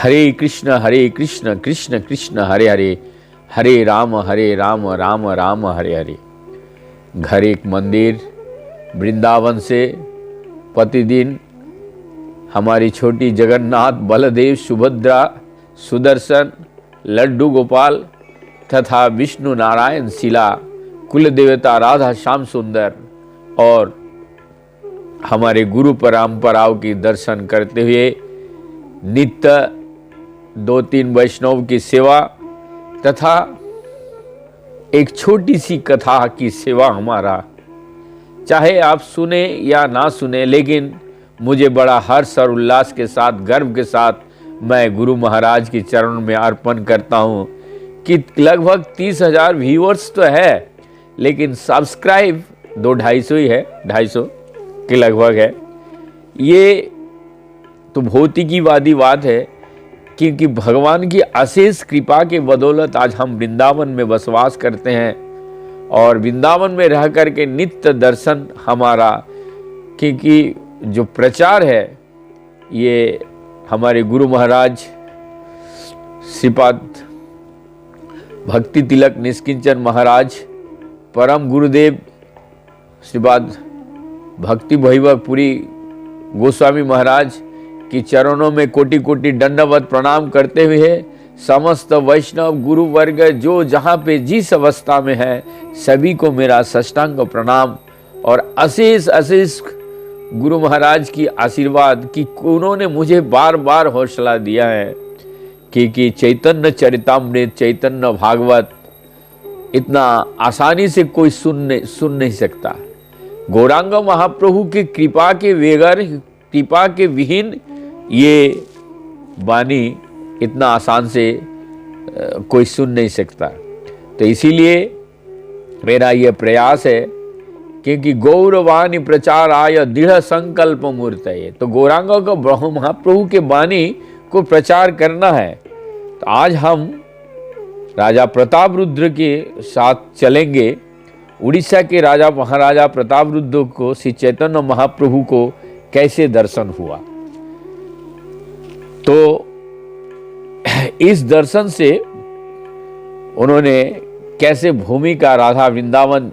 हरे कृष्ण कृष्ण कृष्ण हरे हरे, हरे राम राम राम हरे हरे। घर एक मंदिर, वृंदावन से प्रतिदिन हमारी छोटी जगन्नाथ, बलदेव, सुभद्रा, सुदर्शन, लड्डू गोपाल तथा विष्णु नारायण, शिला, कुल देवता राधा श्याम सुंदर और हमारे गुरु परंपराओं की दर्शन करते हुए नित्य 2-3 वैष्णव की सेवा तथा एक छोटी सी कथा की सेवा हमारा, चाहे आप सुने या ना सुने, लेकिन मुझे बड़ा हर्ष और उल्लास के साथ, गर्व के साथ मैं गुरु महाराज के चरणों में अर्पण करता हूँ कि लगभग 30,000 व्यूअर्स तो है, लेकिन सब्सक्राइब 200-250 ही है, 250 के लगभग है। ये तो भौतिकीवादी बात है, क्योंकि भगवान की अशेष कृपा के बदौलत आज हम वृंदावन में बसवास करते हैं और वृंदावन में रह करके नित्य दर्शन हमारा, क्योंकि जो प्रचार है ये हमारे गुरु महाराज श्रीपाद भक्ति तिलक निष्किंचन महाराज, परम गुरुदेव श्रीपाद भक्ति भैरवपुरी गोस्वामी महाराज की चरणों में कोटि कोटि दंडवत प्रणाम करते हुए समस्त वैष्णव गुरु वर्ग जो जहाँ पे जिस अवस्था में है सभी को मेरा साष्टांग प्रणाम और अशेष अशेष गुरु महाराज की आशीर्वाद कि उन्होंने मुझे बार बार हौसला दिया है कि चैतन्य चरितामृत, चैतन्य भागवत इतना आसानी से कोई सुन नहीं सकता। गौरांग महाप्रभु की कृपा के बगैर, कृपा के विहीन ये वाणी इतना आसान से कोई सुन नहीं सकता। तो इसीलिए मेरा ये प्रयास है, क्योंकि गौरवाणी प्रचाराय दृढ़ संकल्प मूर्त है, तो गौरांग को महाप्रभु के वाणी को प्रचार करना है। तो आज हम राजा प्रताप रुद्र के साथ चलेंगे। उड़ीसा के राजा महाराजा प्रताप रुद्र को श्री चैतन्य महाप्रभु को कैसे दर्शन हुआ, तो इस दर्शन से उन्होंने कैसे भूमिका राधा वृंदावन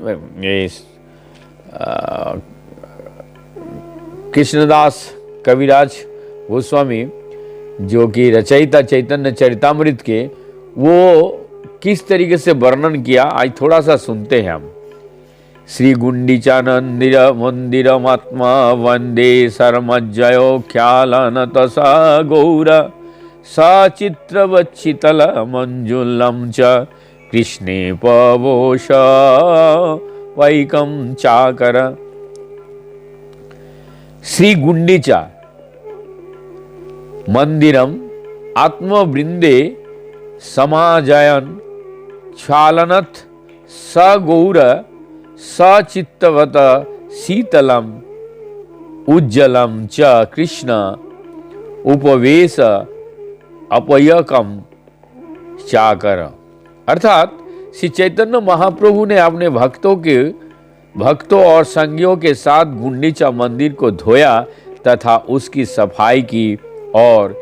कृष्णदास कविराज गोस्वामी जो कि रचयिता चैतन्य चरितामृत के, वो किस तरीके से वर्णन किया, आज थोड़ा सा सुनते हैं हम। श्री गुंडीचानंदिर मंदिरमात्मा वंदे शर्मज्जयो ख्यालनत सा गौर सचित्रवच्छितल मंजुलम च कृष्णे पवोष वैकम चाकर। श्री गुंडीचा मंदिरम आत्मवृंदे समाजयन क्षालनत सगौर सचित्तवत शीतलम उज्जलम च कृष्ण उपवेश अपयकम चाकर। अर्थात श्री चैतन्य महाप्रभु ने अपने भक्तों और संगियों के साथ गुंडीचा मंदिर को धोया तथा उसकी सफाई की, और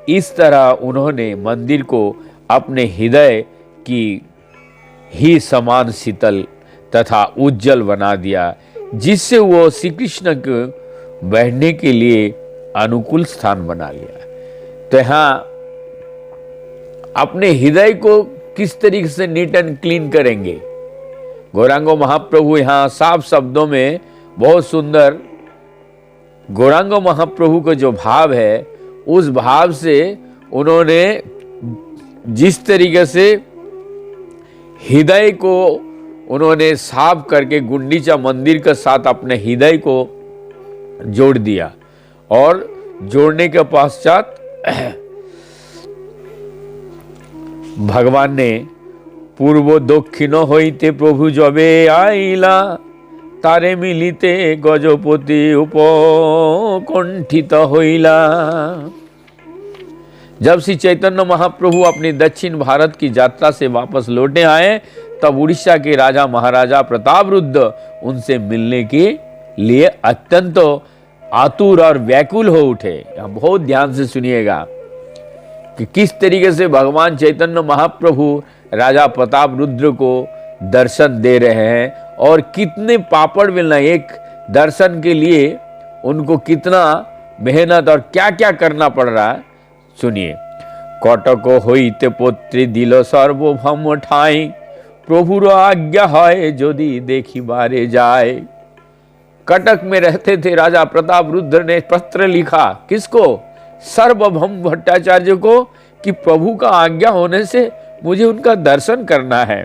इस तरह उन्होंने मंदिर को अपने हृदय की ही समान शीतल तथा उज्जवल बना दिया, जिससे वो श्री कृष्ण को बैठने के लिए अनुकूल स्थान बना लिया। तो यहाँ अपने हृदय को किस तरीके से नीट एंड क्लीन करेंगे, गौरांगो महाप्रभु यहाँ साफ शब्दों में बहुत सुंदर गौरांगो महाप्रभु का जो भाव है, उस भाव से उन्होंने जिस तरीके से हृदय को उन्होंने साफ करके गुंडीचा मंदिर के साथ अपने हृदय को जोड़ दिया, और जोड़ने के पश्चात भगवान ने पूर्व दक्षिण होइते प्रभु जबे आइला तारे मिलिते गजपति उपकंठित होइला। जब श्री चैतन्य महाप्रभु अपनी दक्षिण भारत की यात्रा से वापस लौटे आए, तब उड़ीसा के राजा महाराजा प्रताप रुद्र उनसे मिलने के लिए अत्यंत आतुर और व्याकुल हो उठे। बहुत ध्यान से सुनिएगा। कि किस तरीके से भगवान चैतन्य महाप्रभु राजा प्रताप रुद्र को दर्शन दे रहे हैं और कितने पापड़ बेलना, एक दर्शन के लिए उनको कितना मेहनत और क्या क्या करना पड़ रहा है। सुनिए। कटक हईते पुत्री दिल सर्वभौम ठाई, प्रभुर आज्ञा है यदि देखिबारे जाए। कटक में रहते थे राजा प्रताप रुद्र ने पत्र लिखा, किसको? सर्वभौम भट्टाचार्य को, कि प्रभु का आज्ञा होने से मुझे उनका दर्शन करना है।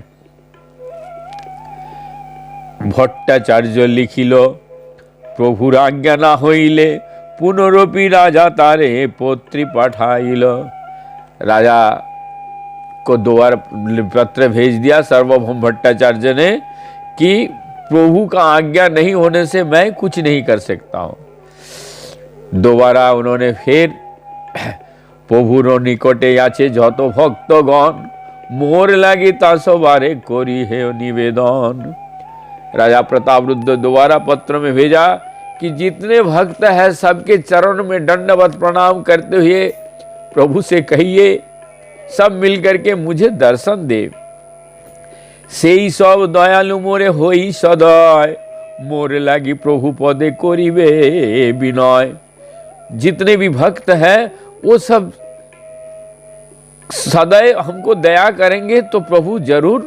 भट्टाचार्य लिखिलो, प्रभुर आज्ञा ना हईले पुनरपि राजा तारे पुत्री पाठाइल। राजा को दोबारा पत्र भेज दिया सर्वभौम भट्टाचार्य ने कि प्रभु का आज्ञा नहीं होने से मैं कुछ नहीं कर सकता हूं। दोबारा उन्होंने फिर प्रभुर निकटे आछे যত भक्तगण, मोर लागे तासो बारे करी है निवेदन। राजा प्रताप रुद्र दोबारा पत्र में भेजा कि जितने भक्त हैं सबके चरण में दंडवत प्रणाम करते हुए प्रभु से कहिए सब मिलकर के मुझे दर्शन दे। सेई सब दयालु मोरे होई सदय, मोरे लागी प्रभु पदे करिबे विनय। जितने भी भक्त हैं वो सब सदैव हमको दया करेंगे तो प्रभु जरूर,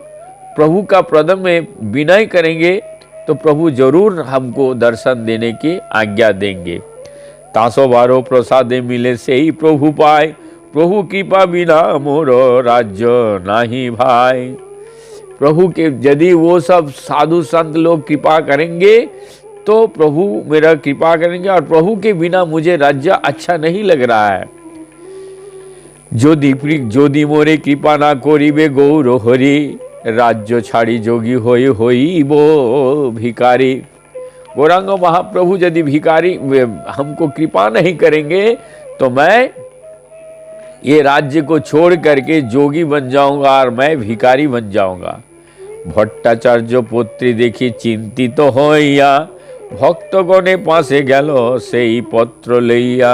प्रभु का पद में विनय करेंगे तो प्रभु जरूर हमको दर्शन देने की आज्ञा देंगे। तासो बारो प्रसादे मिले से ही प्रभु पाए, प्रभु कृपा बिना मोरो राज्य नाही भाई। प्रभु के यदि वो सब साधु संत लोग कृपा करेंगे तो प्रभु मेरा कृपा करेंगे, और प्रभु के बिना मुझे राज्य अच्छा नहीं लग रहा है। जोदी मोरे कृपा ना करिबे गौर हरि, राज्य छाड़ी जोगी होई होई वो भिकारी। गौरांग महाप्रभु यदि भिकारी हमको कृपा नहीं करेंगे तो मैं ये राज्य को छोड़ करके जोगी बन जाऊंगा और मैं भिकारी बन जाऊंगा। भट्टाचार्य पुत्री देखी चिंतित तो होइया, भक्तगणे पासे गेलो सेई पत्र लइया।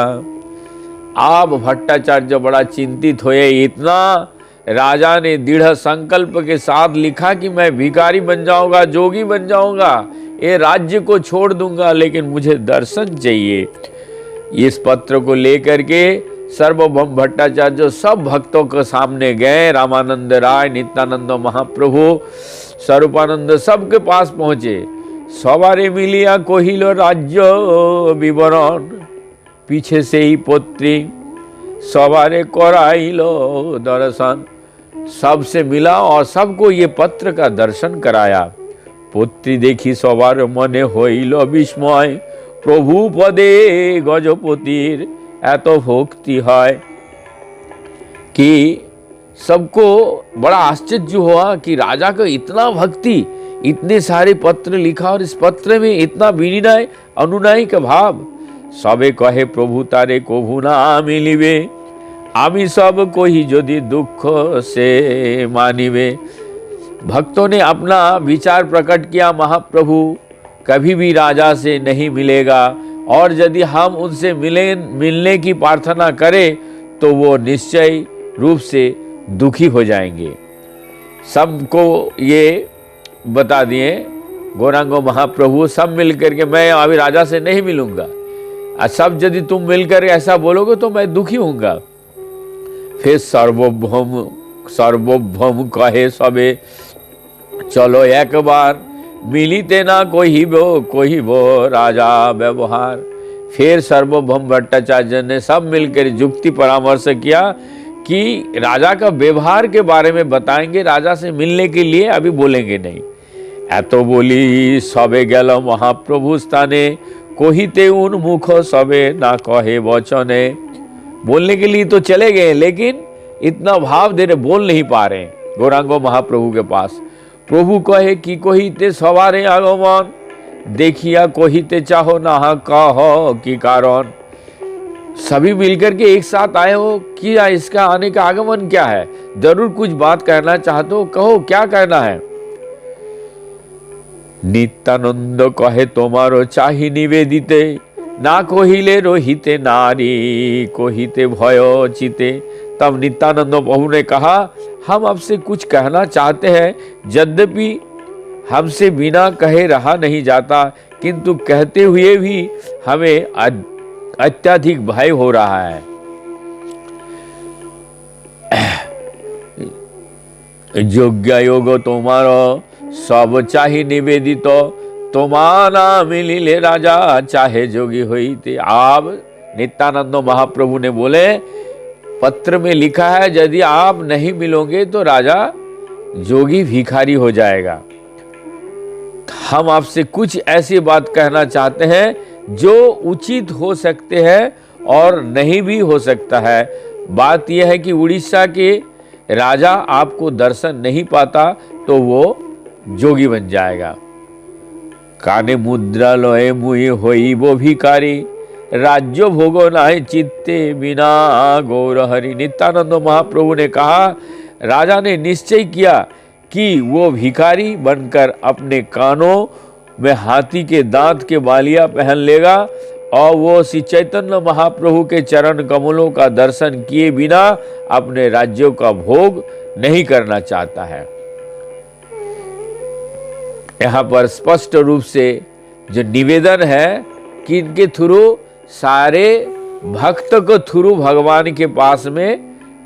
आप भट्टाचार्य बड़ा चिंतित हुए। इतना राजा ने दृढ़ संकल्प के साथ लिखा कि मैं भिखारी बन जाऊंगा, जोगी बन जाऊंगा, ये राज्य को छोड़ दूंगा, लेकिन मुझे दर्शन चाहिए। इस पत्र को लेकर के सर्वभौम भट्टाचार्य सब भक्तों के सामने गए। रामानंद राय, नित्यानंद महाप्रभु, स्वरूपानंद सबके पास पहुंचे। सवारे मिलिया कहिलो राज्य विवरण, पीछे से ही पुत्री सवारे कराइलो दर्शन। सबसे मिला और सबको ये पत्र का दर्शन कराया। पुत्री देखी सवार मने होइलो विस्मय, प्रभु पदे गजपतिर एतो भक्ति है। कि सबको बड़ा आश्चर्य हुआ कि राजा को इतना भक्ति, इतने सारे पत्र लिखा और इस पत्र में इतना विनय अनुनय का भाव। सबे कहे प्रभु तारे कभू ना मिलिबे, आमी सब कोई यदि दुख से मानिबे। भक्तों ने अपना विचार प्रकट किया, महाप्रभु कभी भी राजा से नहीं मिलेगा, और यदि हम उनसे मिलने की प्रार्थना करें तो वो निश्चय रूप से दुखी हो जाएंगे। सबको ये बता दिए गौरांगो महाप्रभु, सब मिलकर के मैं अभी राजा से नहीं मिलूंगा, और सब यदि तुम मिलकर ऐसा बोलोगे तो मैं दुखी होऊंगा। फिर सर्वभौम कहे सबे चलो एक बार, मिलिते ना कोहिबो राजा व्यवहार। फिर सर्वभौम भट्टाचार्य ने सब मिलकर युक्ति परामर्श किया कि राजा का व्यवहार के बारे में बताएंगे, राजा से मिलने के लिए अभी बोलेंगे नहीं। एतो बोली सबे गेल महाप्रभु स्थाने, कोहिते उन्मुख सबे ना कहे वचने। बोलने के लिए तो चले गए, लेकिन इतना भाव दे रहे, बोल नहीं पा रहे गौरांगो महाप्रभु के पास। प्रभु कहे कि कोहिते सवारे आगमन, देखिया कोहिते चाहो ना कहो कि कारण। सभी मिलकर के एक साथ आए हो, किया इसका आने का आगमन क्या है, जरूर कुछ बात कहना चाहते हो, कहो क्या कहना है। नित्यानंद कहे तुम्हारो चाहि निवेदिते, ना कहिले रोहिते नारी, कहिते भय चिते तब नित्यानंद प्रभु ने कहा, हम आपसे कुछ कहना चाहते हैं, यद्यपि हमसे बिना कहे रहा नहीं जाता, किंतु कहते हुए भी हमें अत्यधिक भय हो रहा है। योग्य योग तुम्हारो सब चाही निवेदित, तुम्हारा मिलिले राजा चाहे जोगी होइते। आप नित्यानंद महाप्रभु ने बोले, पत्र में लिखा है यदि आप नहीं मिलोगे तो राजा जोगी भिखारी हो जाएगा। हम आपसे कुछ ऐसी बात कहना चाहते हैं जो उचित हो सकते हैं और नहीं भी हो सकता है। बात यह है कि उड़ीसा के राजा आपको दर्शन नहीं पाता तो वो जोगी बन जाएगा। काने मुद्रा लय मुहि होई वो भिखारी, राज्य भोगो नाहि चित्ते बिना गौर हरि। नित्यानंद महाप्रभु ने कहा, राजा ने निश्चय किया कि वो भिखारी बनकर अपने कानों में हाथी के दांत के बालियां पहन लेगा और वो श्री चैतन्य महाप्रभु के चरण कमलों का दर्शन किए बिना अपने राज्यों का भोग नहीं करना चाहता है। यहाँ पर स्पष्ट रूप से जो निवेदन है कि इनके थ्रू सारे भक्त को थ्रू भगवान के पास में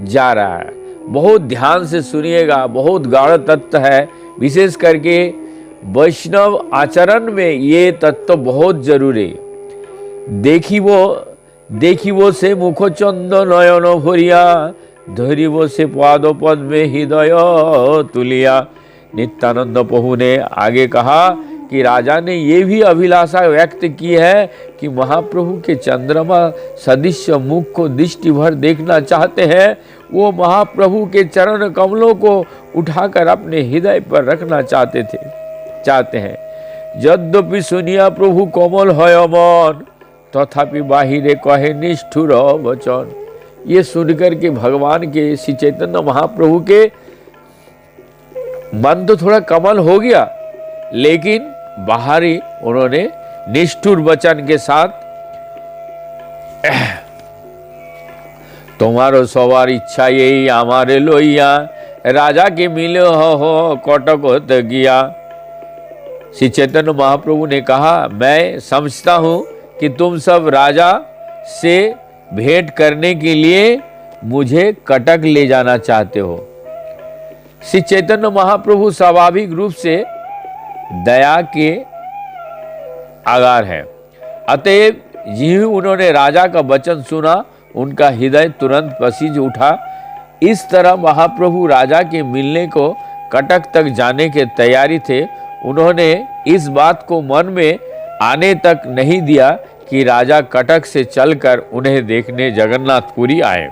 जा रहा है। बहुत ध्यान से सुनिएगा, बहुत गाढ़ तत्व है। विशेष करके वैष्णव आचरण में ये तत्व बहुत जरूरी। देखिबो से मुखचंद नयन भरिया, धरिबो से पाद पद में हृदय तुलिया। नित्यानंद प्रभु ने आगे कहा कि राजा ने ये भी अभिलाषा व्यक्त की है कि महाप्रभु के चंद्रमा सदृश मुख को दृष्टि भर देखना चाहते हैं। वो महाप्रभु के चरण कमलों को उठाकर अपने हृदय पर रखना चाहते हैं। यद्यपि सुनिया प्रभु कोमल है मन, तथापि बाहिरे कहे निष्ठुर वचन। ये सुनकर के भगवान के श्री चैतन्य महाप्रभु के मन तो थोड़ा कमल हो गया, लेकिन बाहरी उन्होंने निष्ठुर वचन के साथ, तुम्हारो सवार इच्छा यही हमारे लोइया, राजा के मिले हो कटक होत गया। श्री चैतन्य महाप्रभु ने कहा, मैं समझता हूं कि तुम सब राजा से भेंट करने के लिए मुझे कटक ले जाना चाहते हो। श्री चैतन्य महाप्रभु स्वाभाविक रूप से दया के आगार है। अतएव ही उन्होंने राजा का वचन सुना, उनका हृदय तुरंत पसीज उठा। इस तरह महाप्रभु राजा के मिलने को कटक तक जाने के तैयारी थे। उन्होंने इस बात को मन में आने तक नहीं दिया कि राजा कटक से चलकर उन्हें देखने जगन्नाथपुरी आए।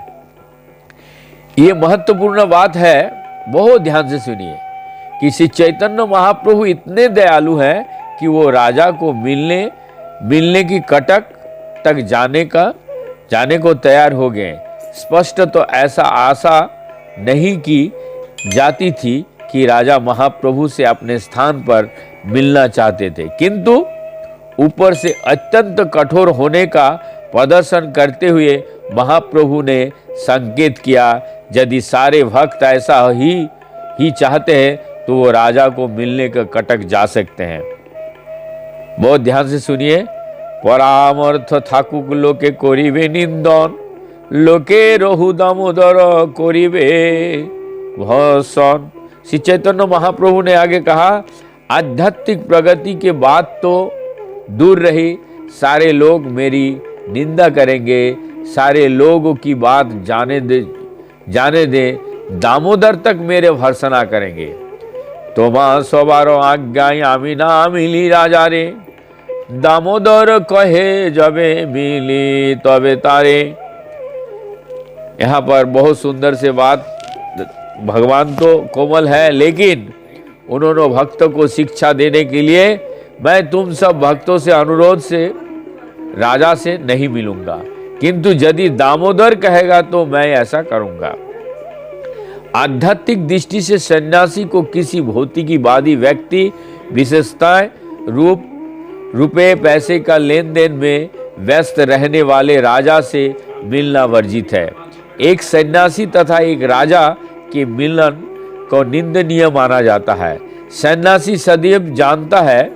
ये महत्वपूर्ण बात है, बहुत ध्यान से सुनिए कि श्री चैतन्य महाप्रभु इतने दयालु हैं कि वो राजा को मिलने की कटक तक जाने को तैयार हो गए। स्पष्ट तो ऐसा आशा नहीं की जाती थी कि राजा महाप्रभु से अपने स्थान पर मिलना चाहते थे, किंतु ऊपर से अत्यंत कठोर होने का प्रदर्शन करते हुए महाप्रभु ने संकेत किया, यदि सारे भक्त ऐसा ही चाहते हैं तो वो राजा को मिलने का कटक जा सकते हैं। बहुत ध्यान से सुनिए। परामर्थ थाकुक लोके करिबे निंदन, लोके रहु दामोदर करिबे भसन। श्री चैतन्य महाप्रभु ने आगे कहा, आध्यात्मिक प्रगति के बाद तो दूर रही, सारे लोग मेरी निंदा करेंगे, सारे लोगों की बात जाने दे, दामोदर तक मेरे भर्सना करेंगे। तोमा सबारो आज्ञाय आमी ना मिली राजा रे, दामोदर कहे जबे मिली तबे तारे। यहाँ पर बहुत सुंदर से बात, भगवान तो कोमल है, लेकिन उन्होंने भक्तों को शिक्षा देने के लिए, मैं तुम सब भक्तों से अनुरोध से राजा से नहीं मिलूंगा, किंतु यदि दामोदर कहेगा तो मैं ऐसा करूंगा। आध्यात्मिक दृष्टि से सन्यासी को किसी भौतिकीवादी व्यक्ति विशेषताएं रुपए पैसे का लेन देन में व्यस्त रहने वाले राजा से मिलना वर्जित है। एक सन्यासी तथा एक राजा के मिलन को निंदनीय माना जाता है। सन्यासी सदैव जानता है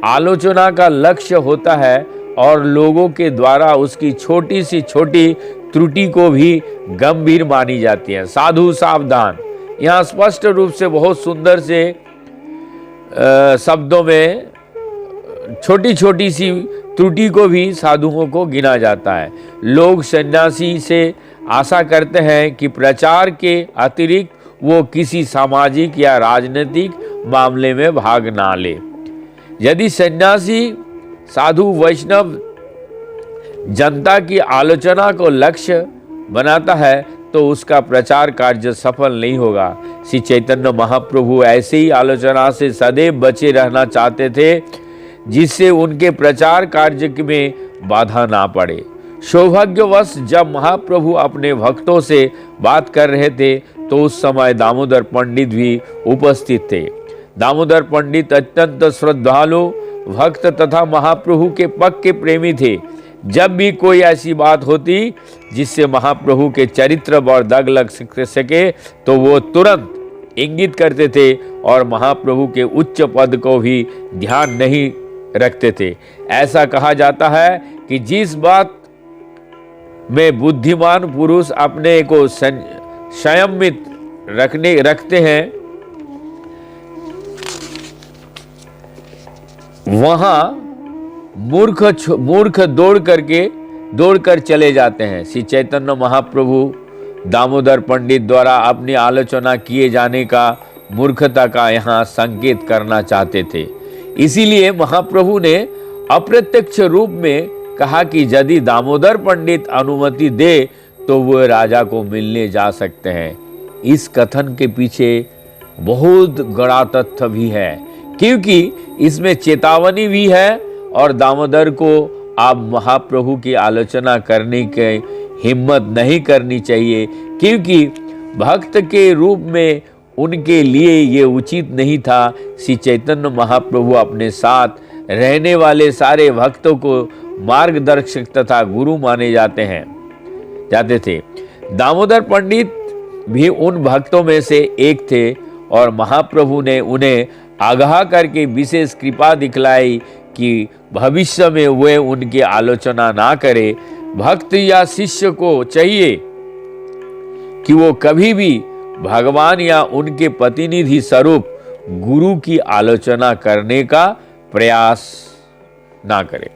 आलोचना का लक्ष्य होता है और लोगों के द्वारा उसकी छोटी सी छोटी त्रुटि को भी गंभीर मानी जाती है। साधु सावधान, यहाँ स्पष्ट रूप से बहुत सुंदर से शब्दों में छोटी छोटी सी त्रुटि को भी साधुओं को गिना जाता है। लोग सन्यासी से आशा करते हैं कि प्रचार के अतिरिक्त वो किसी सामाजिक या राजनीतिक मामले में भाग ना ले। यदि सन्यासी साधु वैष्णव जनता की आलोचना को लक्ष्य बनाता है तो उसका प्रचार कार्य सफल नहीं होगा। श्री चैतन्य महाप्रभु ऐसे ही आलोचना से सदैव बचे रहना चाहते थे जिससे उनके प्रचार कार्य में बाधा ना पड़े। सौभाग्यवश जब महाप्रभु अपने भक्तों से बात कर रहे थे तो उस समय दामोदर पंडित भी उपस्थित थे। दामोदर पंडित अत्यंत श्रद्धालु भक्त तथा महाप्रभु के पक्के प्रेमी थे। जब भी कोई ऐसी बात होती जिससे महाप्रभु के चरित्र पर दाग लग सके तो वो तुरंत इंगित करते थे और महाप्रभु के उच्च पद को भी ध्यान नहीं रखते थे। ऐसा कहा जाता है कि जिस बात में बुद्धिमान पुरुष अपने को संयमित रखते हैं वहां मूर्ख दौड़ कर चले जाते हैं। श्री चैतन्य महाप्रभु दामोदर पंडित द्वारा अपनी आलोचना किए जाने का मूर्खता का यहाँ संकेत करना चाहते थे। इसीलिए महाप्रभु ने अप्रत्यक्ष रूप में कहा कि यदि दामोदर पंडित अनुमति दे तो वह राजा को मिलने जा सकते हैं। इस कथन के पीछे बहुत बड़ा तथ्य भी है, क्योंकि इसमें चेतावनी भी है और दामोदर को आप महाप्रभु की आलोचना करने की हिम्मत नहीं करनी चाहिए, क्योंकि भक्त के रूप में उनके लिए ये उचित नहीं था। श्री चैतन्य महाप्रभु अपने साथ रहने वाले सारे भक्तों को मार्गदर्शक तथा गुरु माने जाते थे। दामोदर पंडित भी उन भक्तों में से एक थे और महाप्रभु ने उन्हें आगाह करके विशेष कृपा दिखलाई कि भविष्य में वे उनकी आलोचना ना करे। भक्त या शिष्य को चाहिए कि वो कभी भी भगवान या उनके प्रतिनिधि स्वरूप गुरु की आलोचना करने का प्रयास ना करे।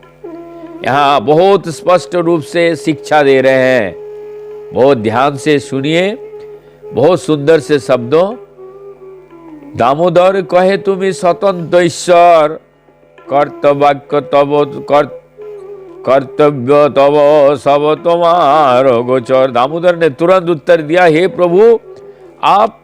यहाँ बहुत स्पष्ट रूप से शिक्षा दे रहे हैं, बहुत ध्यान से सुनिए, बहुत सुंदर से शब्दों। दामोदर कहे तुम्हें स्वतंत्र ईश्वर कर्तव्य तब सब तुम्हारो गोचर। दामोदर ने तुरंत उत्तर दिया, हे प्रभु आप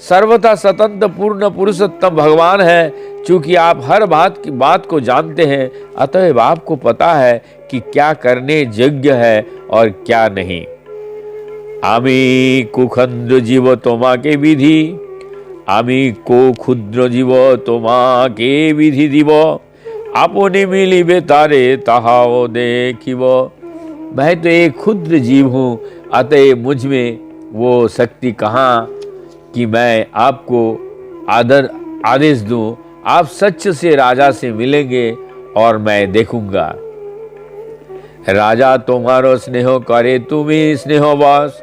सर्वथा स्वतंत्र पूर्ण पुरुषोत्तम भगवान हैं। चूंकि आप हर बात को जानते हैं, अतएव आपको पता है कि क्या करने योग्य है और क्या नहीं। आमी कुखंद्र जीव তোমাকে विधि, आमी को क्षुद्र जीव তোমাকে विधि দিব, आपने मिलिबे तारे ताहाओ देखिब। मैं तो एक क्षुद्र जीव हूँ, अतः मुझ में वो शक्ति कहाँ कि मैं आपको आदेश दूं। आप सच से राजा से मिलेंगे और मैं देखूंगा। राजा तुम्हारो स्नेह करे तुम्ही स्नेह बस,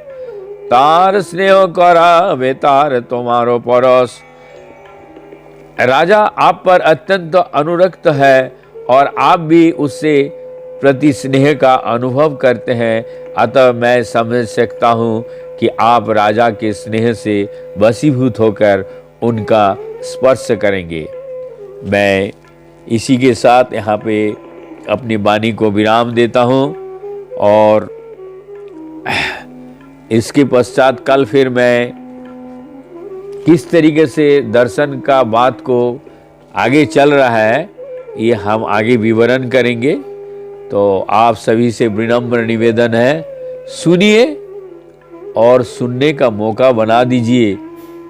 तार स्नेह करावे तार तुम्हारो परस। राजा आप पर अत्यंत अनुरक्त है और आप भी उससे प्रति स्नेह का अनुभव करते हैं। अतः मैं समझ सकता हूँ कि आप राजा के स्नेह से वशीभूत होकर उनका स्पर्श करेंगे। मैं इसी के साथ यहाँ पे अपनी वाणी को विराम देता हूँ और इसके पश्चात कल फिर मैं किस तरीके से दर्शन का बात को आगे चल रहा है ये हम आगे विवरण करेंगे। तो आप सभी से विनम्र निवेदन है, सुनिए और सुनने का मौका बना दीजिए,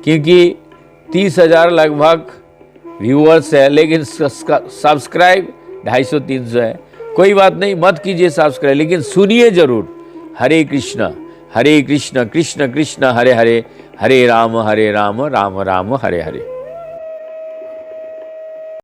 क्योंकि 30,000 लगभग व्यूअर्स है, लेकिन सब्सक्राइब 250-300 है। कोई बात नहीं, मत कीजिए सब्सक्राइब, लेकिन सुनिए जरूर। हरे कृष्णा हरे कृष्ण कृष्ण कृष्ण हरे हरे, हरे राम राम राम हरे हरे।